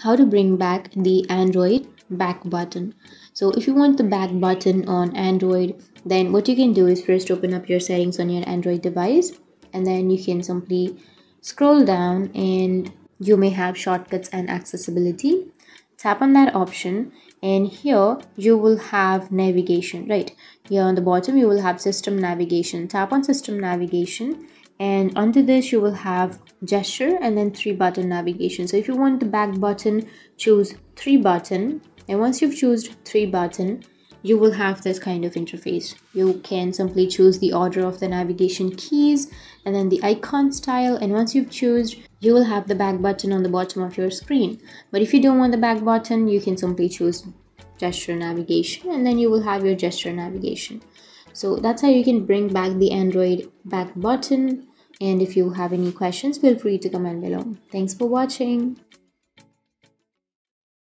how to bring back the Android back button. So if you want the back button on Android, then what you can do is first open up your settings on your Android device, and then you can simply scroll down and you may have shortcuts and accessibility. Tap on that option, and here you will have navigation. Right here on the bottom you will have system navigation. Tap on system navigation, and under this you will have gesture and then 3-button navigation. So if you want the back button, choose 3-button, and once you've chosen 3-button, you will have this kind of interface. You can simply choose the order of the navigation keys and then the icon style, and once you've chosen, you will have the back button on the bottom of your screen. But if you don't want the back button, you can simply choose gesture navigation, and then you will have your gesture navigation. So that's how you can bring back the Android back button. And if you have any questions, feel free to comment below. Thanks for watching.